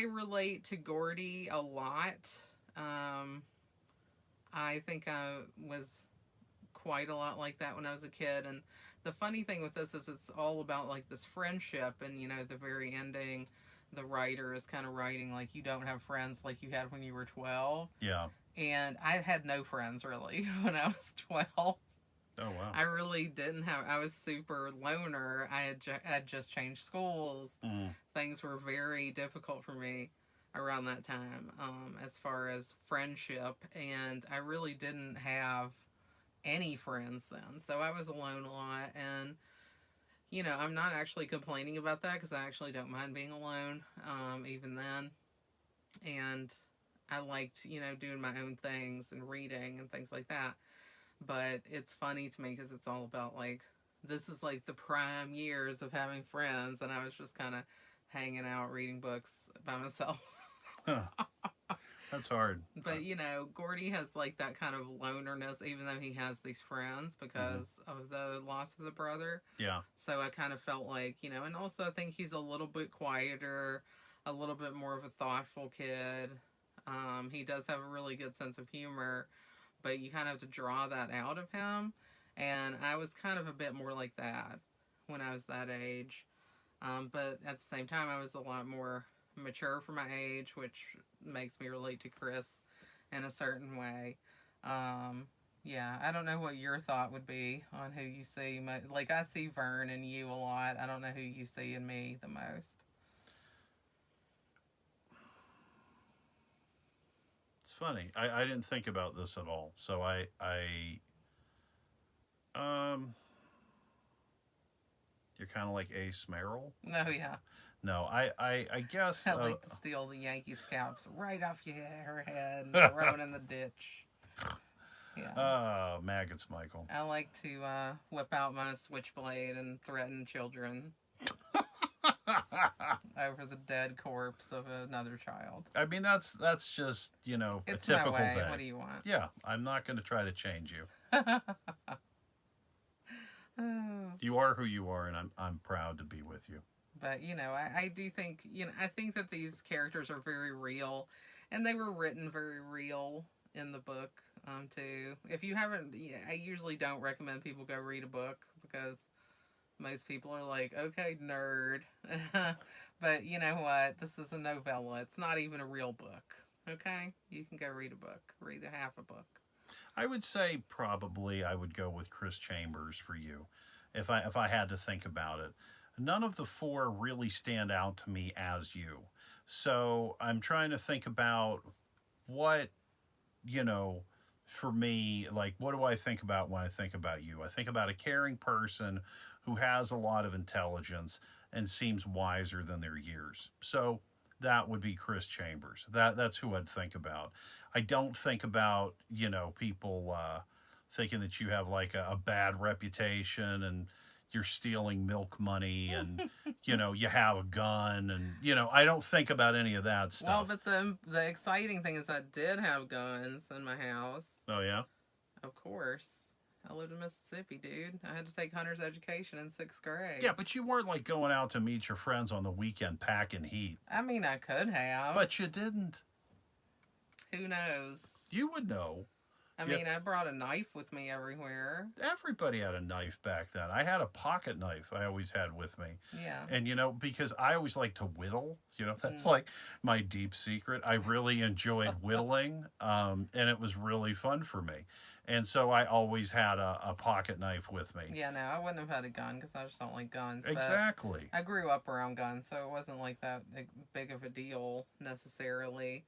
I relate to Gordy a lot. I think I was quite a lot like that when I was a kid. And the funny thing with this is it's all about like this friendship. And, the very ending, the writer is kind of writing like you don't have friends like you had when you were 12. Yeah. And I had no friends really when I was 12. Oh, wow. I really didn't have, I was super loner. I had just changed schools. Things were very difficult for me around that time, as far as friendship. And I really didn't have any friends then. So I was alone a lot. And, I'm not actually complaining about that because I actually don't mind being alone, even then. And I liked, doing my own things and reading and things like that. But it's funny to me because it's all about like, this is like the prime years of having friends. And I was just kind of hanging out reading books by myself. Huh. That's hard. But Gordy has like that kind of lonerness, even though he has these friends because of the loss of the brother. Yeah. So I kind of felt like, and also I think he's a little bit quieter, a little bit more of a thoughtful kid. He does have a really good sense of humor, but you kind of have to draw that out of him. And I was kind of a bit more like that when I was that age. But at the same time, I was a lot more mature for my age, which makes me relate to Chris in a certain way. Yeah, I don't know what your thought would be on who you see. Like, I see Vern in you a lot. I don't know who you see in me the most. It's funny. I didn't think about this at all. So you're kind of like Ace Merrill. Oh, yeah. No, I guess. I'd like to steal the Yankees caps right off her head and throw it in the ditch. Yeah. Maggots, Michael. I like to whip out my switchblade and threaten children over the dead corpse of another child. I mean, that's just, it's a typical my way. day. What do you want? Yeah, I'm not going to try to change you. You are who you are, and I'm proud to be with you. But, I do think, I think that these characters are very real, and they were written very real in the book, too. If you haven't, I usually don't recommend people go read a book, because most people are like, okay, nerd. But you know what? This is a novella. It's not even a real book, okay? You can go read a book, read a half a book. I would say probably I would go with Chris Chambers for you, if I had to think about it. None of the four really stand out to me as you. So I'm trying to think about what, for me, like, what do I think about when I think about you? I think about a caring person who has a lot of intelligence and seems wiser than their years. So that would be Chris Chambers. That's who I'd think about. I don't think about, people thinking that you have like a bad reputation and you're stealing milk money and, you have a gun and, I don't think about any of that stuff. Well, but the exciting thing is I did have guns in my house. Oh, yeah? Of course. I lived in Mississippi, dude. I had to take hunter's education in 6th grade. Yeah, but you weren't like going out to meet your friends on the weekend packing heat. I mean, I could have. But you didn't. Who knows? You would know. I mean, I brought a knife with me everywhere. Everybody had a knife back then. I had a pocket knife I always had with me. Yeah. And, because I always like to whittle, that's like my deep secret. I really enjoyed whittling, and it was really fun for me. And so I always had a pocket knife with me. Yeah, no, I wouldn't have had a gun because I just don't like guns. Exactly. I grew up around guns, so it wasn't like that big of a deal necessarily.